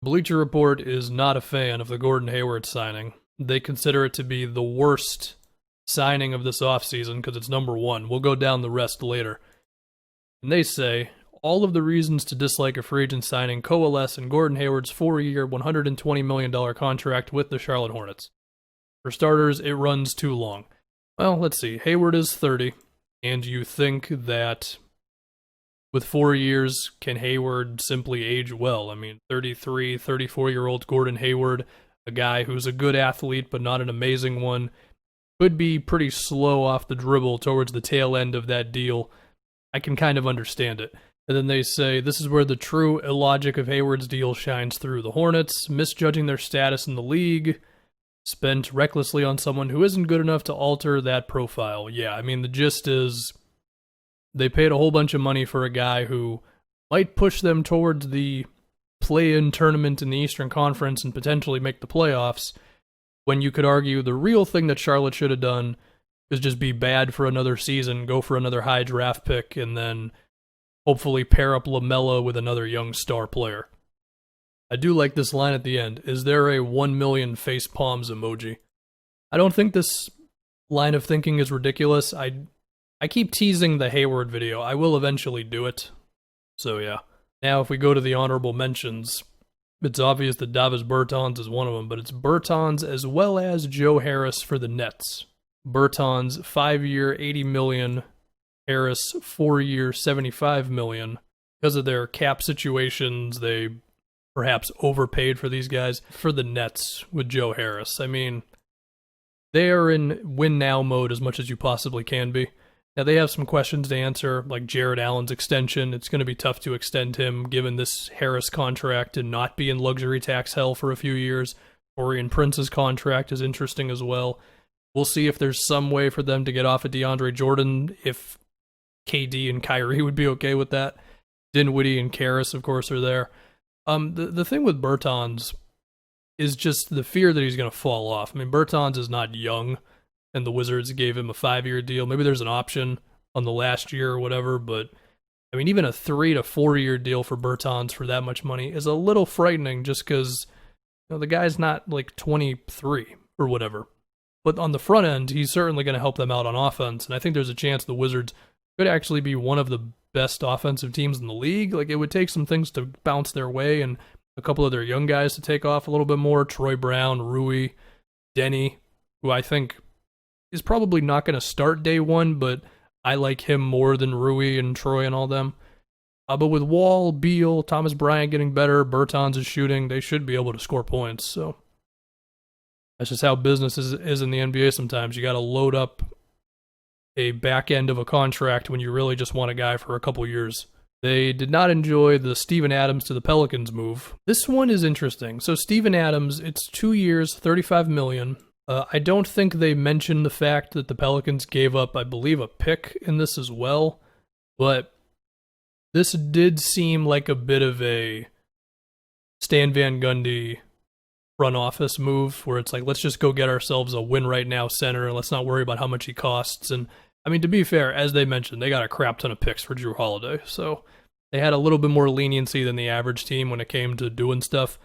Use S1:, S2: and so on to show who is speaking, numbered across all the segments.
S1: Bleacher Report is not a fan of the Gordon Hayward signing. They consider it to be the worst signing of this offseason because it's number one. We'll go down the rest later. And they say, all of the reasons to dislike a free agent signing coalesce in Gordon Hayward's 4-year, $120 million contract with the Charlotte Hornets. For starters, it runs too long. Well, let's see. Hayward is 30, and you think that with 4 years, can Hayward simply age well? I mean, 33, 34-year-old Gordon Hayward, a guy who's a good athlete but not an amazing one, could be pretty slow off the dribble towards the tail end of that deal. I can kind of understand it. And then they say, this is where the true illogic of Hayward's deal shines through. The Hornets, misjudging their status in the league, spent recklessly on someone who isn't good enough to alter that profile. Yeah, I mean, the gist is they paid a whole bunch of money for a guy who might push them towards the play-in tournament in the Eastern Conference and potentially make the playoffs, when you could argue the real thing that Charlotte should have done is just be bad for another season, go for another high draft pick, and then hopefully pair up LaMelo with another young star player. I do like this line at the end. Is there a 1 million face palms emoji? I don't think this line of thinking is ridiculous. I keep teasing the Hayward video. I will eventually do it. So yeah. Now if we go to the honorable mentions, it's obvious that Davis Bertans is one of them, but it's Bertans as well as Joe Harris for the Nets. Bertans 5-year, $80 million. Harris 4-year, $75 million. Because of their cap situations, they perhaps overpaid for these guys. For the Nets with Joe Harris, I mean, they are in win-now mode as much as you possibly can be. Now, they have some questions to answer, like Jared Allen's extension. It's going to be tough to extend him given this Harris contract and not be in luxury tax hell for a few years. Torian Prince's contract is interesting as well. We'll see if there's some way for them to get off of DeAndre Jordan, if KD and Kyrie would be okay with that. Dinwiddie and Karras, of course, are there. The thing with Bertans is just the fear that he's going to fall off. I mean, Bertans is not young, and the Wizards gave him a 5-year deal. Maybe there's an option on the last year or whatever, but I mean, even a 3 to 4 year deal for Bertans for that much money is a little frightening just because the guy's not like 23 or whatever. But on the front end, he's certainly going to help them out on offense, and I think there's a chance the Wizards could actually be one of the best offensive teams in the league. Like, it would take some things to bounce their way and a couple of their young guys to take off a little bit more. Troy Brown, Rui, Denny, who I think is probably not going to start day one, but I like him more than Rui and Troy and all them. But with Wall, Beal, Thomas Bryant getting better, Bertans is shooting, they should be able to score points. So that's just how business is in the NBA sometimes. You got to load up a back end of a contract when you really just want a guy for a couple years. They did not enjoy the Steven Adams to the Pelicans move. This one is interesting. So Steven Adams, it's 2 years, $35 million. I don't think they mentioned the fact that the Pelicans gave up, I believe, a pick in this as well. But this did seem like a bit of a Stan Van Gundy front office move where it's like, let's just go get ourselves a win right now center and let's not worry about how much he costs. And I mean, to be fair, as they mentioned, they got a crap ton of picks for Drew Holiday. So they had a little bit more leniency than the average team when it came to doing stuff.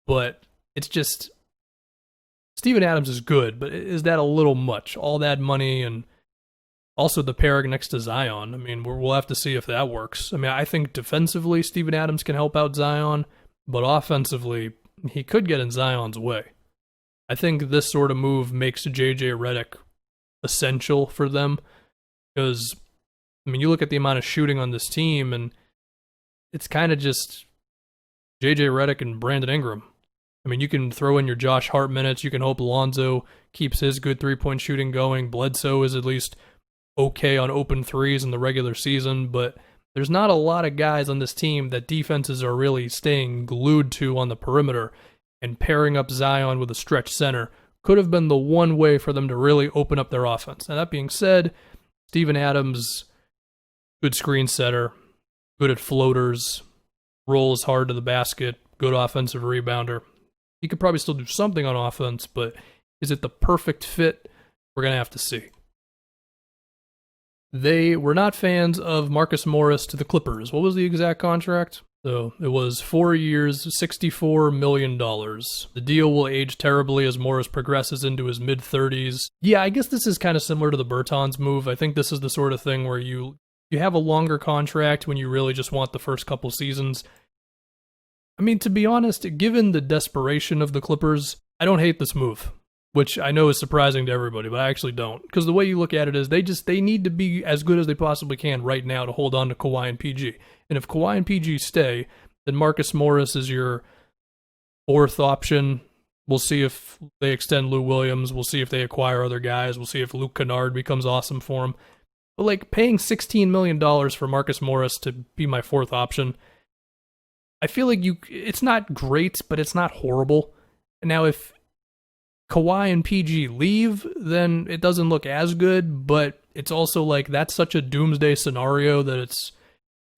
S1: But it's just, Steven Adams is good, but is that a little much? All that money and also the pairing next to Zion. I mean, we'll have to see if that works. I mean, I think defensively, Steven Adams can help out Zion, but offensively, he could get in Zion's way. I think this sort of move makes J.J. Redick essential for them because, I mean, you look at the amount of shooting on this team, and it's kind of just J.J. Redick and Brandon Ingram. I mean, you can throw in your Josh Hart minutes. You can hope Lonzo keeps his good three-point shooting going. Bledsoe is at least okay on open threes in the regular season, but there's not a lot of guys on this team that defenses are really staying glued to on the perimeter, and pairing up Zion with a stretch center could have been the one way for them to really open up their offense. Now, that being said, Steven Adams, good screen setter, good at floaters, rolls hard to the basket, good offensive rebounder. He could probably still do something on offense, but is it the perfect fit? We're going to have to see. They were not fans of Marcus Morris to the Clippers. What was the exact contract? So it was 4 years, $64 million. The deal will age terribly as Morris progresses into his mid-30s. Yeah, I guess this is kind of similar to the Bertans move. I think this is the sort of thing where you have a longer contract when you really just want the first couple seasons. I mean, to be honest, given the desperation of the Clippers, I don't hate this move, which I know is surprising to everybody, but I actually don't. Because the way you look at it is they need to be as good as they possibly can right now to hold on to Kawhi and PG. And if Kawhi and PG stay, then Marcus Morris is your fourth option. We'll see if they extend Lou Williams. We'll see if they acquire other guys. We'll see if Luke Kennard becomes awesome for him. But like paying $16 million for Marcus Morris to be my fourth option, I feel like it's not great, but it's not horrible. Now, if Kawhi and PG leave, then it doesn't look as good, but it's also like that's such a doomsday scenario that it's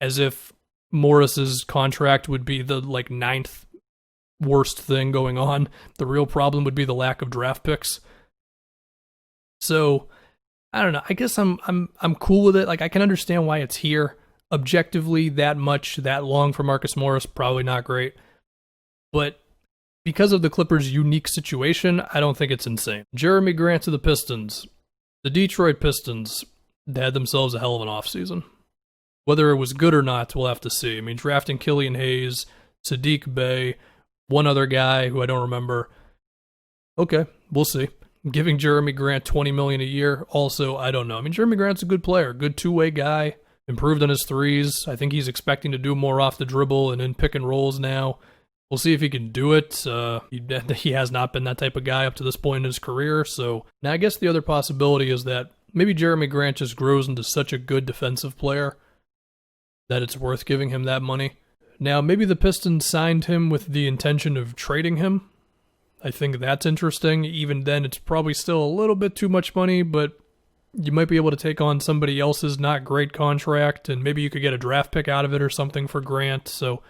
S1: as if Morris's contract would be the like ninth worst thing going on. The real problem would be the lack of draft picks. So I don't know. I guess I'm cool with it. Like I can understand why it's here. Objectively, that long for Marcus Morris, probably not great. But because of the Clippers' unique situation, I don't think it's insane. Jeremy Grant to the Pistons. The Detroit Pistons had themselves a hell of an offseason. Whether it was good or not, we'll have to see. I mean, drafting Killian Hayes, Sadiq Bey, one other guy who I don't remember. Okay, we'll see. Giving Jeremy Grant $20 million a year, also, I don't know. I mean, Jeremy Grant's a good player, good two-way guy, improved on his threes. I think he's expecting to do more off the dribble and in pick and rolls now. We'll see if he can do it. He has not been that type of guy up to this point in his career. So now I guess the other possibility is that maybe Jeremy Grant just grows into such a good defensive player that it's worth giving him that money. Now, maybe the Pistons signed him with the intention of trading him. I think that's interesting. Even then, it's probably still a little bit too much money, but you might be able to take on somebody else's not great contract, and maybe you could get a draft pick out of it or something for Grant. So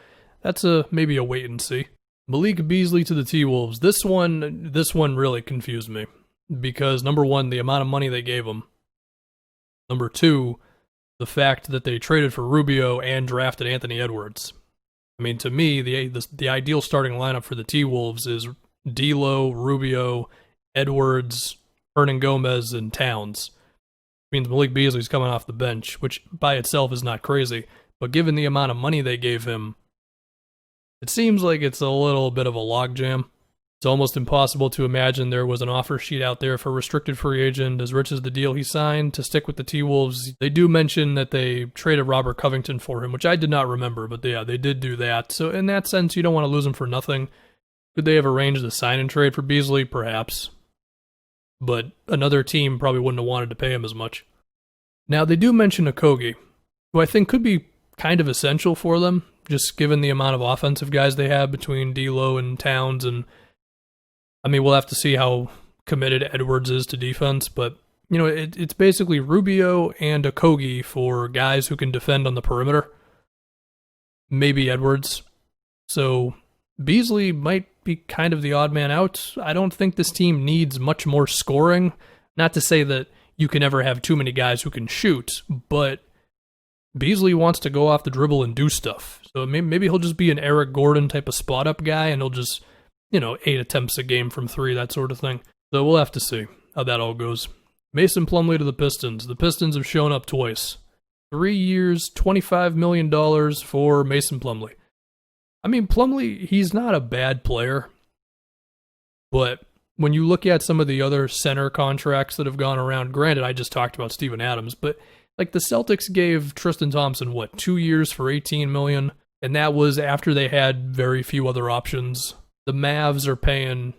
S1: that's maybe a wait and see. Malik Beasley to the T-Wolves. This one really confused me because, number one, the amount of money they gave him. Number two, the fact that they traded for Rubio and drafted Anthony Edwards. I mean, to me, the ideal starting lineup for the T-Wolves is D'Lo, Rubio, Edwards, Hernan Gomez, and Towns. Means Malik Beasley's coming off the bench, which by itself is not crazy, but given the amount of money they gave him, it seems like it's a little bit of a logjam. It's almost impossible to imagine there was an offer sheet out there for a restricted free agent as rich as the deal he signed to stick with the T-Wolves. They do mention that they traded Robert Covington for him, which I did not remember, but yeah, they did do that. So in that sense, you don't want to lose him for nothing. Could they have arranged a sign and trade for Beasley? Perhaps. But another team probably wouldn't have wanted to pay him as much. Now, they do mention Okogie, who I think could be kind of essential for them, just given the amount of offensive guys they have between D'Lo and Towns. And I mean, we'll have to see how committed Edwards is to defense, but you know, it's basically Rubio and Okogie for guys who can defend on the perimeter. Maybe Edwards. So Beasley might be kind of the odd man out. I don't think this team needs much more scoring. Not to say that you can never have too many guys who can shoot, but Beasley wants to go off the dribble and do stuff. So maybe he'll just be an Eric Gordon type of spot-up guy, and he'll just, 8 attempts a game from 3, that sort of thing. So we'll have to see how that all goes. Mason Plumlee to the Pistons. The Pistons have shown up twice. 3 years, $25 million for Mason Plumlee. I mean, Plumlee, he's not a bad player, but when you look at some of the other center contracts that have gone around, granted, I just talked about Steven Adams, but like the Celtics gave Tristan Thompson, 2 years for $18 million, and that was after they had very few other options. The Mavs are paying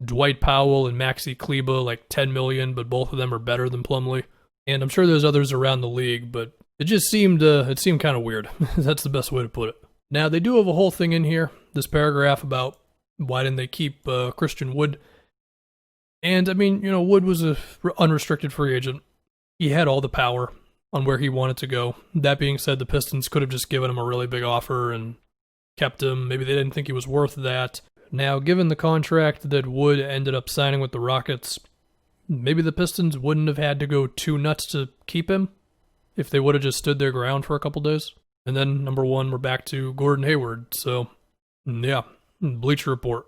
S1: Dwight Powell and Maxi Kleber like $10 million, but both of them are better than Plumlee. And I'm sure there's others around the league, but it just seemed kind of weird. That's the best way to put it. Now, they do have a whole thing in here, this paragraph about why didn't they keep Christian Wood. And, I mean, Wood was an unrestricted free agent. He had all the power on where he wanted to go. That being said, the Pistons could have just given him a really big offer and kept him. Maybe they didn't think he was worth that. Now, given the contract that Wood ended up signing with the Rockets, maybe the Pistons wouldn't have had to go too nuts to keep him if they would have just stood their ground for a couple days. And then number 1, we're back to Gordon Hayward. So, yeah, Bleacher Report.